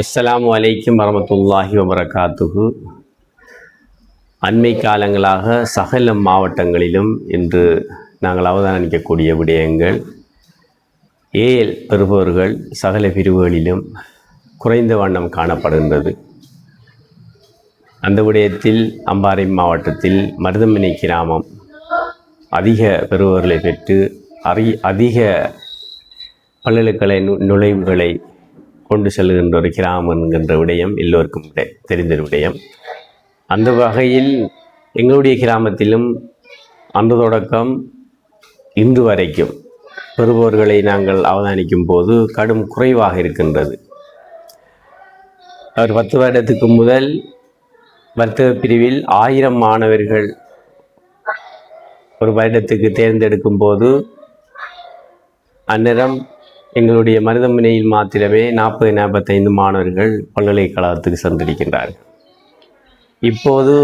அஸ்ஸலாமு அலைக்கும் வரமத்துல்லாஹி வபரகாத்துஹு. அண்மை காலங்களாக சகல மாவட்டங்களிலும் இன்று நாங்கள் அவதானிக்கக்கூடிய விடயங்கள், ஏஎல் பெறுபவர்கள் சகல பிரிவுகளிலும் குறைந்த வண்ணம் காணப்படுகின்றது. அந்த விடயத்தில் அம்பாறை மாவட்டத்தில் மருதமனை கிராமம் அதிக பெறுபவர்களை பெற்று அதிக பல்கலைக்கழக நுழைவுகளை கொண்டு செல்கின்ற ஒரு கிராமம் என்கின்ற விடயம் எல்லோருக்கும் தெரிந்த விடயம். அந்த வகையில் எங்களுடைய கிராமத்திலும் அந்த தொடக்கம் இன்று வரைக்கும் பெறுபவர்களை நாங்கள் அவதானிக்கும் போது கடும் குறைவாக இருக்கின்றது. அவர் 10 வருடத்துக்கு முதல் வர்த்தக பிரிவில் 1000 மாணவர்கள் ஒரு வருடத்துக்கு தேர்ந்தெடுக்கும் போது அந்நேரம் எங்களுடைய மருதமனையில் மாத்திரமே 40-45 மாணவர்கள் பல்கலைக்கழகத்துக்கு சென்றிருக்கின்றார்கள். இப்போது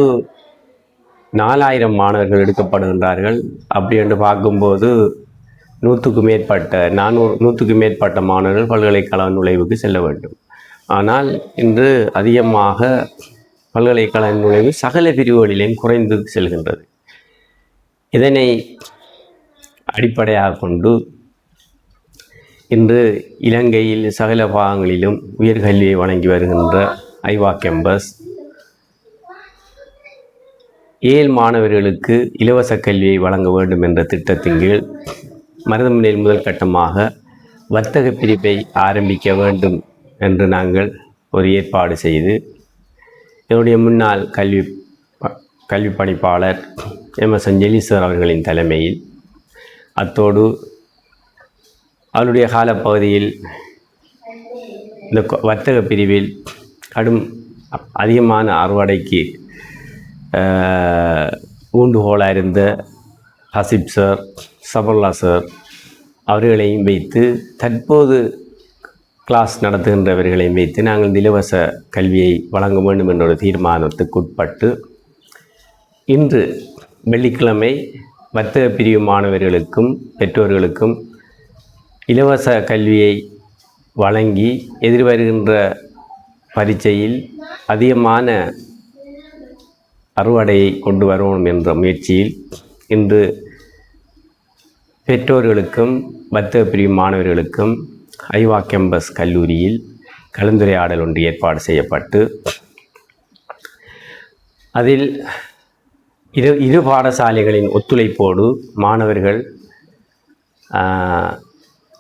4000 மாணவர்கள் எடுக்கப்படுகின்றார்கள். அப்படி என்று பார்க்கும்போது 100க்கும் மேற்பட்ட மாணவர்கள் பல்கலைக்கழக நுழைவுக்கு செல்ல வேண்டும். ஆனால் இன்று அதிகமாக பல்கலைக்கழக நுழைவு சகல பிரிவுகளிலேயும் குறைந்து செல்கின்றது. இதனை அடிப்படையாக கொண்டு இன்று இலங்கையில் சகல பாகங்களிலும் உயர்கல்வியை வழங்கி வருகின்ற ஐவா கேம்பஸ் ஏழு மாணவர்களுக்கு இலவச கல்வியை வழங்க வேண்டும் என்ற திட்டத்தின் கீழ் மருதமனையில் முதல் கட்டமாக வர்த்தக பிரிவை ஆரம்பிக்க வேண்டும் என்று நாங்கள் ஒரு ஏற்பாடு செய்து என்னுடைய முன்னாள் கல்வி பணிப்பாளர் எம்எஸ்என் ஜெலிசர் அவர்களின் தலைமையில், அத்தோடு அவருடைய காலப்பகுதியில் இந்த வர்த்தக பிரிவில் அதிகமான அறுவடைக்கு ஊண்டுகோலாக இருந்த ஹசிப் சார், சபல்லா சார் அவர்களையும் வைத்து, தற்போது கிளாஸ் நடத்துகின்றவர்களையும் வைத்து நாங்கள் இந்த இலவச கல்வியை வழங்க வேண்டும் என்ற ஒரு தீர்மானத்துக்கு உட்பட்டு இன்று வெள்ளிக்கிழமை வர்த்தக பிரிவு மாணவர்களுக்கும் பெற்றோர்களுக்கும் இலவச கல்வியை வழங்கி எதிர்வருகின்ற பரீட்சையில் அதிகமான அறுவடையை கொண்டு வரணும் என்ற முயற்சியில் இன்று பெற்றோர்களுக்கும் வர்த்தக பிரிவு மாணவர்களுக்கும் ஐவா கேம்பஸ் கல்லூரியில் கலந்துரையாடல் ஒன்று ஏற்பாடு செய்யப்பட்டு, அதில் இரு பாடசாலைகளின் ஒத்துழைப்போடு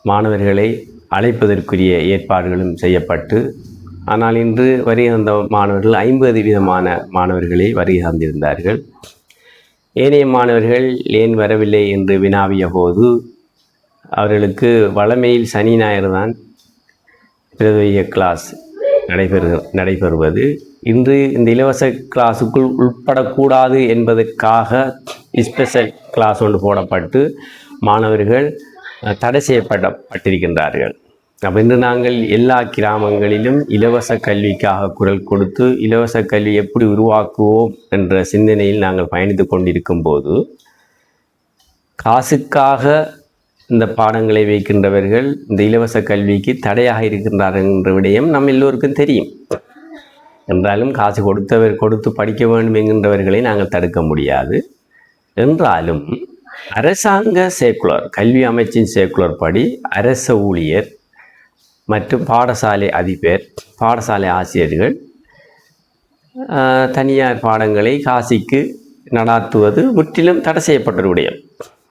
மாணவர்களை அழைப்பதற்குரிய ஏற்பாடுகளும் செய்யப்பட்டு, ஆனால் இன்று வருகை தந்த மாணவர்கள் 50 விதமான மாணவர்களை வருகை தந்திருந்தார்கள். ஏனைய மாணவர்கள் ஏன் வரவில்லை என்று வினாவிய போது அவர்களுக்கு வழமையில் சனி ஞாயிறு தான் பிரத்யேக கிளாஸ் நடைபெறுவது. இன்று இந்த இலவச கிளாஸுக்குள் உட்படக்கூடாது என்பதற்காக ஸ்பெஷல் கிளாஸ் ஒன்று போடப்பட்டு மாணவர்கள் தடை செய்யப்பட்டிருக்கின்றார்கள். அப்போ இன்று நாங்கள் எல்லா கிராமங்களிலும் இலவச கல்விக்காக குரல் கொடுத்து இலவச கல்வி எப்படி உருவாக்குவோம் என்ற சிந்தனையில் நாங்கள் பயணித்து கொண்டிருக்கும் போது, காசுக்காக இந்த பாடங்களை வைக்கின்றவர்கள் இந்த இலவச கல்விக்கு தடையாக இருக்கின்றார்கள் என்ற விடயம் நம் எல்லோருக்கும் தெரியும். என்றாலும் காசு கொடுத்து படிக்க வேண்டும் என்கின்றவர்களை நாங்கள் தடுக்க முடியாது. என்றாலும் அரசாங்க சேக்குலர் கல்வி அமைச்சின் சேக்குலர் படி அரச ஊழியர் மற்றும் பாடசாலை அதிபர், பாடசாலை ஆசிரியர்கள் தனியார் பாடங்களை காசிக்கு நடாத்துவது முற்றிலும் தடை செய்யப்பட்ட விடயம்.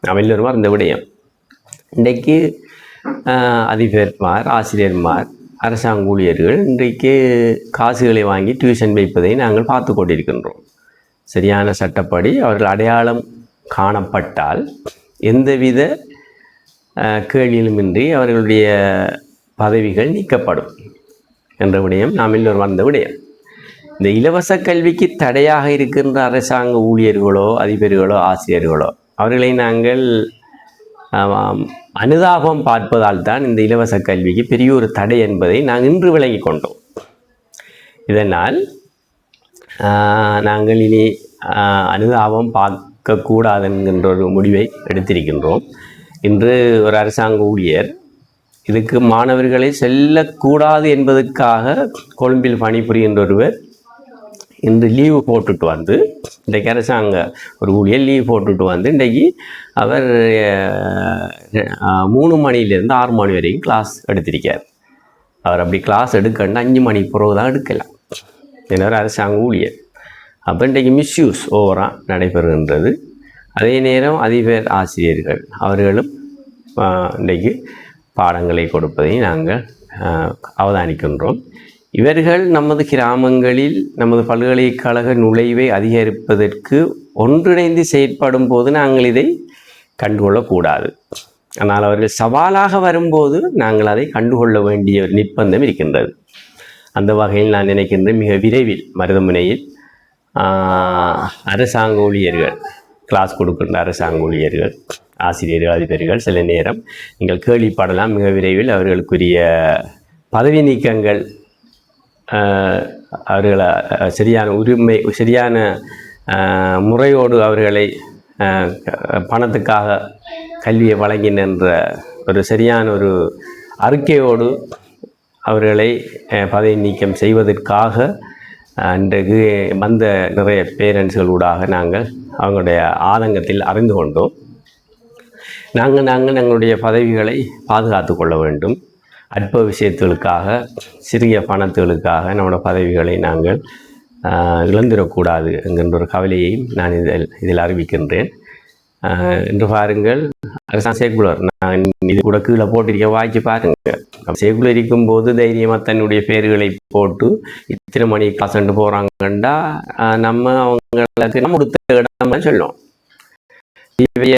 நாம் எல்லோரும் அந்த விடயம் இன்றைக்கு அதிபர்மார், ஆசிரியர்மார், அரசாங்க ஊழியர்கள் இன்றைக்கு காசுகளை வாங்கி டியூஷன் வைப்பதை நாங்கள் பார்த்து கொண்டிருக்கின்றோம். சரியான சட்டப்படி அவர்கள் அடையாளம் காணப்பட்டால் எந்தவித கேள்வியுமின்றி அவர்களுடைய பதவிகள் நீக்கப்படும் என்ற விடயம் நாம் எல்லோரும் வந்த விடயம். இந்த இலவச கல்விக்கு தடையாக இருக்கின்ற அரசாங்க ஊழியர்களோ அதிபர்களோ ஆசிரியர்களோ அவர்களை நாங்கள் அனுதாபம் பார்ப்பதால் தான் இந்த இலவச கல்விக்கு பெரிய ஒரு தடை என்பதை நாங்கள் இன்று விளங்கி கொண்டோம். இதனால் நாங்கள் இனி அனுதாபம் பார்க்கக்கூடாது என்கின்ற ஒரு முடிவை எடுத்திருக்கின்றோம். இன்று ஒரு அரசாங்க ஊழியர் இதுக்கு மாணவர்களை செல்லக்கூடாது என்பதற்காக கொழும்பில் பணிபுரிகின்ற ஒருவர் இன்று லீவு போட்டுட்டு வந்து, இன்றைக்கு அரசாங்க ஒரு ஊழியர் லீவ் போட்டுட்டு வந்து இன்றைக்கு அவர் 3 மணிலேருந்து 6 மணி வரைக்கும் கிளாஸ் எடுத்திருக்கார். அவர் அப்படி கிளாஸ் எடுக்கணும்னா 5 மணிக்கு பிறகு தான் எடுக்கலாம். என்ன அரசாங்க ஊழியர். அப்போ இன்றைக்கு மிஸ்யூஸ் ஓவராக நடைபெறுகின்றது. அதே நேரம் அதிபர் ஆசிரியர்கள் அவர்களும் இன்றைக்கு பாடங்களை கொடுப்பதை நாங்கள் அவதானிக்கின்றோம். இவர்கள் நமது கிராமங்களில் நமது பல்கலைக்கழக நுழைவை அதிகரிப்பதற்கு ஒன்றிணைந்து செயற்படும் போது நாங்கள் இதை கண்டுகொள்ளக்கூடாது. ஆனால் அவர்கள் சவாலாக வரும்போது நாங்கள் அதை கண்டுகொள்ள வேண்டிய நிர்பந்தம் இருக்கின்றது. அந்த வகையில் நான் நினைக்கின்றேன், மிக விரைவில் மருதமுனையில் அரசாங்க ஊழியர்கள், கிளாஸ் கொடுக்கின்ற அரசாங்க ஊழியர்கள், ஆசிரியர்கள், அதிபர்கள் சில நேரம் நீங்கள் கேள்விப்படலாம், மிக விரைவில் அவர்களுக்குரிய பதவி நீக்கங்கள், அவர்களை சரியான உரிமை, சரியான முறையோடு அவர்களை பணத்துக்காக கல்வியை வழங்கின ஒரு சரியான ஒரு அறிக்கையோடு அவர்களை பதவி நீக்கம் செய்வதற்காக அன்றைக்கு வந்த நிறைய பேரண்ட்ஸ்களூடாக நாங்கள் அவங்களுடைய ஆதங்கத்தில் அறிந்து கொண்டோம். நாங்கள் எங்களுடைய பதவிகளை பாதுகாத்து கொள்ள வேண்டும். அற்ப விஷயத்துகளுக்காக, சிறிய பணத்துகளுக்காக நம்மளோட பதவிகளை நாங்கள் இழந்துடக்கூடாது என்கின்ற ஒரு கவலையையும் நான் இதில் அறிவிக்கின்றேன். என்று பாருங்கள், அரசாங்க செகுலர், நான் இது கூட கீழே போட்டிருக்க வாய்க்கு பாருங்கள். செகுலர் இருக்கும்போது தைரியமாக தன்னுடைய பேர்களை போட்டு இத்தனை மணி கிளாஸ்ன்ட்டு போகிறாங்கண்டா நம்ம அவங்களுக்கு நம்ம கொடுத்த இடம் சொல்லுவோம். இவைய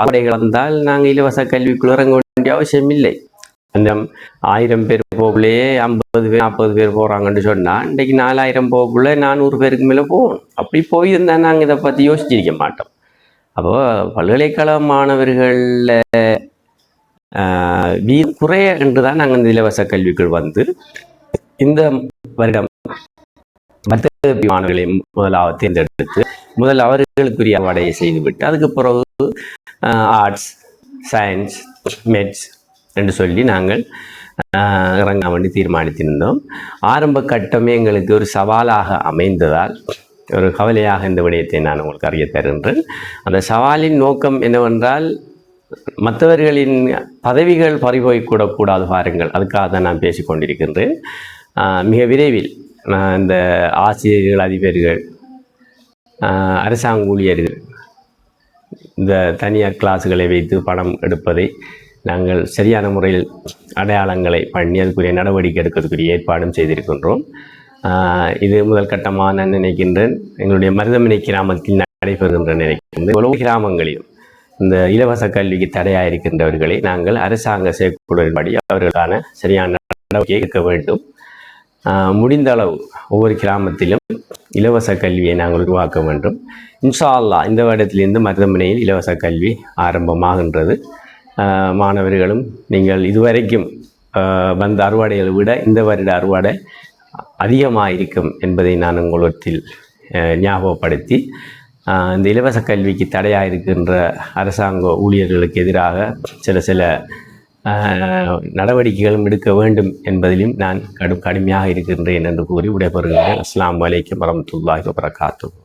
ஆடைகள் வந்தால் நாங்கள் இலவச கல்விக்குள்ள இறங்க வேண்டிய அவசியம் இல்லை. அந்த 1000 பேர் போகலையே 50 பேர் 40 பேர் போகிறாங்கன்னு சொன்னால் இன்றைக்கு 4000 போகக்குள்ள 400 பேருக்கு மேலே போகணும். அப்படி போயிருந்தால் நாங்கள் இதை பற்றி யோசிச்சிருக்க மாட்டோம். அப்போது பல்கலைக்கழக மாணவர்களில் குறைய என்று தான் நாங்கள் இந்த இலவச கல்விக்குள் வந்து இந்த வருடம் மாணவர்களை முதலாவது தேர்ந்தெடுத்து முதல் அவர்களுக்குரிய அவார்டையை செய்துவிட்டு அதுக்கு பிறகு ஆர்ட்ஸ், சயின்ஸ், மெட்ஸ் என்று சொல்லி நாங்கள் இறங்க வேண்டி தீர்மானித்திருந்தோம். ஆரம்ப கட்டமே எங்களுக்கு ஒரு சவாலாக அமைந்ததால் ஒரு கவலையாக இந்த விடயத்தை நான் உங்களுக்கு அறிய தருகின்றேன். அந்த சவாலின் நோக்கம் என்னவென்றால், மற்றவர்களின் பதவிகள் பறிபோய்க்கூடக்கூடாது பாருங்கள், அதுக்காக தான் நான் பேசிக்கொண்டிருக்கின்றேன். மிக விரைவில் இந்த ஆசிரியர்கள், அதிபர்கள், அரசாங்க ஊழியர்கள் இந்த தனியார் கிளாஸுகளை வைத்து பணம் எடுப்பதை நாங்கள் சரியான முறையில் அடையாளங்களை பண்ணி அதுக்குரிய நடவடிக்கை எடுக்கிறதுக்குரிய ஏற்பாடும் செய்திருக்கின்றோம். இது முதல் கட்டமாக நான் நினைக்கின்றேன். எங்களுடைய மருதமனை கிராமத்தில் நடைபெறுகின்ற நினைக்கின்றேன். உலக கிராமங்களிலும் இந்த இலவச கல்விக்கு தடையாக இருக்கின்றவர்களை நாங்கள் அரசாங்க செயற்குழுவின்படி அவர்களுக்கான சரியான நடவடிக்கை எடுக்க வேண்டும். முடிந்த அளவு ஒவ்வொரு கிராமத்திலும் இலவச கல்வியை நாங்கள் உருவாக்க வேண்டும். இன்ஷா அல்லாஹ் இந்த வருடத்திலிருந்து மருதமனையில் இலவச கல்வி ஆரம்பமாகின்றது. மாணவர்களும் நீங்கள் இதுவரைக்கும் வந்த அறுவடைகளை விட இந்த வருட அறுவடை அதிகமாக இருக்கும் என்பதை நான் உங்களிடத்தில் ஞாபகப்படுத்தி, இந்த இலவச கல்விக்கு தடையாக இருக்கின்ற அரசாங்க ஊழியர்களுக்கு எதிராக சில நடவடிக்கைகளும் எடுக்க வேண்டும் என்பதிலும் நான் கடுமையாக இருக்கின்றேன் என்று கூறி விடைபெறுகிறேன். அஸ்ஸலாமு அலைக்கும் வரஹ்மத்துல்லாஹி வபரகாத்துஹு.